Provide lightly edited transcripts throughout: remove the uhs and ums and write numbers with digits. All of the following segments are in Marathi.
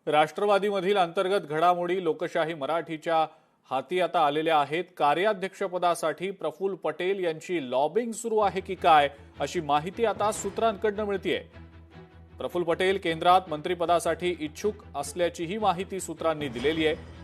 राष्ट्रवादीमधील अंतर्गत घडामोडी लोकशाही मराठीच्या हाती आता आलेल्या आहेत। कार्याध्यक्षपदासाठी प्रफुल्ल पटेल यांची लॉबिंग सुरू आहे की काय अशी माहिती आता सूत्रांकडून मिळतेय। प्रफुल्ल पटेल केंद्रात मंत्रिपदासाठी इच्छुक असल्याचीही माहिती सूत्रांनी दिलेली आहे।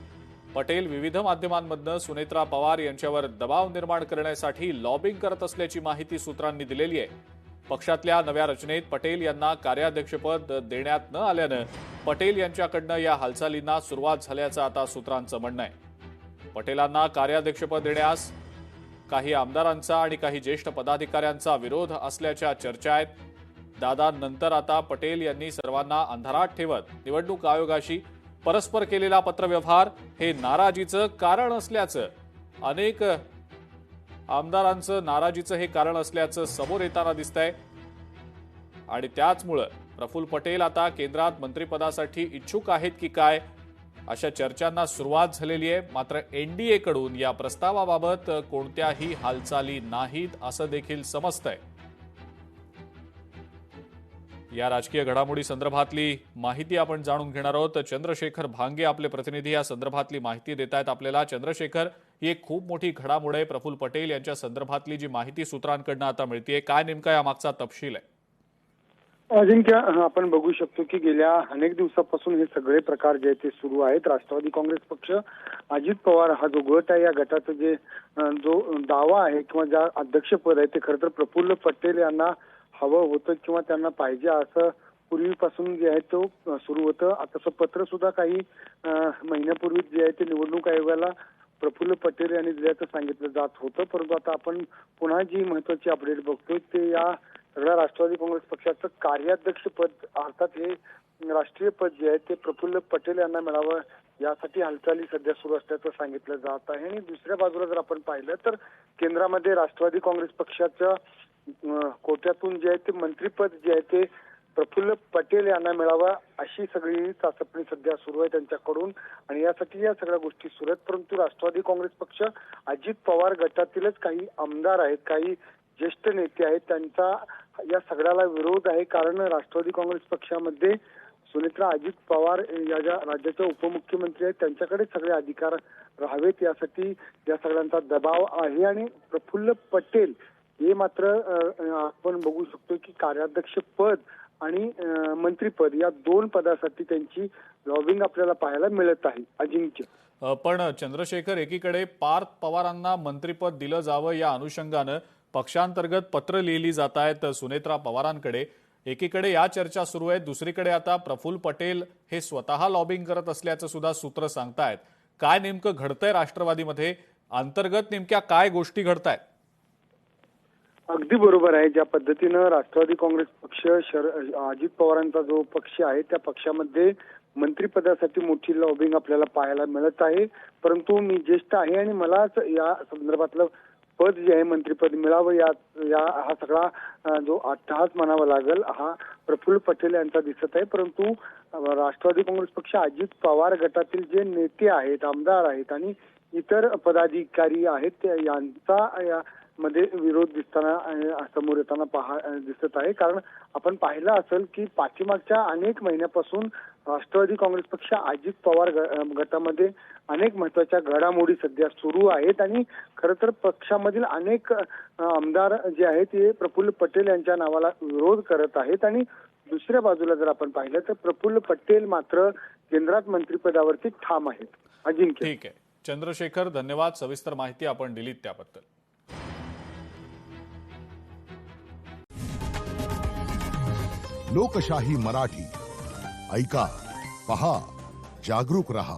पटेल विविध माध्यमांमधून सुनेत्रा पवार यांच्यावर दबाव निर्माण करण्यासाठी लॉबिंग करत असल्याची माहिती सूत्रांनी दिलेली आहे। पक्षातल्या नव्या रचनेत पटेल यांना कार्याध्यक्षपद देण्यात न आल्यानं पटेल यांच्याकडून या हालचालींना सुरुवात झाल्याचं आता सूत्रांचं म्हणणं आहे। पटेलांना कार्याध्यक्षपद देण्यास काही आमदारांचा आणि काही ज्येष्ठ पदाधिकाऱ्यांचा विरोध असल्याच्या चर्चा आहेत। दादांनंतर आता पटेल यांनी सर्वांना अंधारात ठेवत निवडणूक आयोगाशी परस्पर केलेला पत्रव्यवहार हे नाराजीचं कारण असल्याचं, अनेक आमदारांचं नाराजीचं हे कारण असल्याचं समोर येताना दिसतंय। आणि त्याचमुळे प्रफुल्ल पटेल आता केंद्रात मंत्रिपदासाठी इच्छुक आहेत की काय अशा चर्चांना सुरुवात झालेली आहे। मात्र एनडीएकडून या प्रस्तावाबाबत कोणत्याही हालचाली नाहीत असं देखील समजतंय। या राजकीय घडामोडी संदर्भातली माहिती आपण जाणून घेणार आहोत। चंद्रशेखर भांगे आपले प्रतिनिधी या संदर्भातली माहिती देत आहेत आपल्याला। चंद्रशेखर, ही एक खूप मोठी घडामोड आहे। प्रफुल्ल पटेल यांच्या संदर्भातली जी माहिती सूत्रांकडून आता मिळतेय, काय नेमका यामागचा तपशील आहे? अजिंक्य, आपण बघू शकतो की गेल्या अनेक दिवसापासून हे सगळे प्रकार जे ते सुरू आहेत। राष्ट्रवादी काँग्रेस पक्ष, अजित पवार हा जो गट आहे, या गटाचा जो दावा आहे किंवा ज्या अध्यक्षपद आहे ते खरं तर प्रफुल्ल पटेल यांना हवं होतं किंवा त्यांना पाहिजे असं पूर्वीपासून जे आहे तो सुरू होतं। तसं पत्र सुद्धा काही महिन्यापूर्वी जे आहे ते निवडणूक आयोगाला प्रफुल्ल पटेल यांनी दिल्याचं सांगितलं जात होतं। परंतु आता आपण पुन्हा जी महत्वाची अपडेट बघतोय ते या सगळ्या राष्ट्रवादी काँग्रेस पक्षाचं कार्याध्यक्षपद, अर्थात हे राष्ट्रीय पद जे आहे ते प्रफुल्ल पटेल यांना मिळावं यासाठी हालचाली सध्या सुरू असल्याचं सांगितलं जात आहे। आणि दुसऱ्या बाजूला जर आपण पाहिलं तर केंद्रामध्ये राष्ट्रवादी काँग्रेस पक्षाच्या कोट्यातून जे आहे ते मंत्रिपद जे आहे ते प्रफुल्ल पटेल यांना मिळावं अशी सगळी चाचपणी सध्या सुरू आहे त्यांच्याकडून। आणि यासाठी या सगळ्या गोष्टी सुरू आहेत। परंतु राष्ट्रवादी काँग्रेस पक्ष, अजित पवार गटातीलच काही आमदार आहेत, काही ज्येष्ठ नेते आहेत, त्यांचा या सगळ्याला विरोध आहे। कारण राष्ट्रवादी काँग्रेस पक्षामध्ये सुनेत्रा अजित पवार या ज्या राज्याच्या उपमुख्यमंत्री आहेत त्यांच्याकडे सगळे अधिकार राहावेत यासाठी या सगळ्यांचा दबाव आहे। आणि प्रफुल्ल पटेल हे मात्र आपण बघू शकतो की कार्याध्यक्ष पद आणि मंत्रीपद या दोन पदासाठी त्यांची लॉबिंग आपल्याला पाहायला मिळत आहे। अजिंक्य, पण चंद्रशेखर, एकीकडे पार्थ पवारांना मंत्रिपद दिलं जावं या अनुषंगानं पक्षांतर्गत पत्र लिहिली जात आहेत सुनेत्रा पवारांकडे। एकीकडे या चर्चा सुरू आहेत, दुसरीकडे आता प्रफुल्ल पटेल हे स्वतः लॉबिंग करत असल्याचं सुद्धा सूत्र सांगतायत। काय नेमकं घडतंय राष्ट्रवादीमध्ये? अंतर्गत नेमक्या काय गोष्टी घडतायत? अगदी बरोबर आहे। ज्या पद्धतीनं राष्ट्रवादी काँग्रेस पक्ष, अजित पवारांचा जो पक्ष आहे त्या पक्षामध्ये मंत्रिपदासाठी मोठी लॉबिंग आपल्याला पाहायला मिळत आहे। परंतु मी ज्येष्ठ आहे आणि मलाच या संदर्भातलं पद जे आहे मंत्रिपद मिळावं हा सगळा जो अट्टहास म्हणावा लागेल हा प्रफुल्ल पटेल यांचा दिसत आहे। परंतु राष्ट्रवादी काँग्रेस पक्ष, अजित पवार गटातील जे नेते आहेत, आमदार आहेत आणि इतर पदाधिकारी आहेत यांचा मध्ये विरोध दिसताना समोर येताना दिसत आहे। कारण आपण पाहिलं असेल की पाठीमागच्या अनेक महिन्यापासून राष्ट्रवादी काँग्रेस पक्ष, अजित पवार गटामध्ये अनेक महत्वाच्या घडामोडी सध्या सुरू आहेत। आणि खरं तर पक्षामधील अनेक आमदार जे आहेत ते प्रफुल्ल पटेल यांच्या नावाला विरोध करत आहेत। आणि दुसऱ्या बाजूला जर आपण पाहिलं तर प्रफुल्ल पटेल मात्र केंद्रात मंत्रिपदावरती ठाम आहेत। अजिंक्य, ठीक आहे चंद्रशेखर, धन्यवाद। सविस्तर माहिती आपण दिलीत त्याबद्दल। लोकशाही मराठी ऐका, पहा, जागरूक रहा।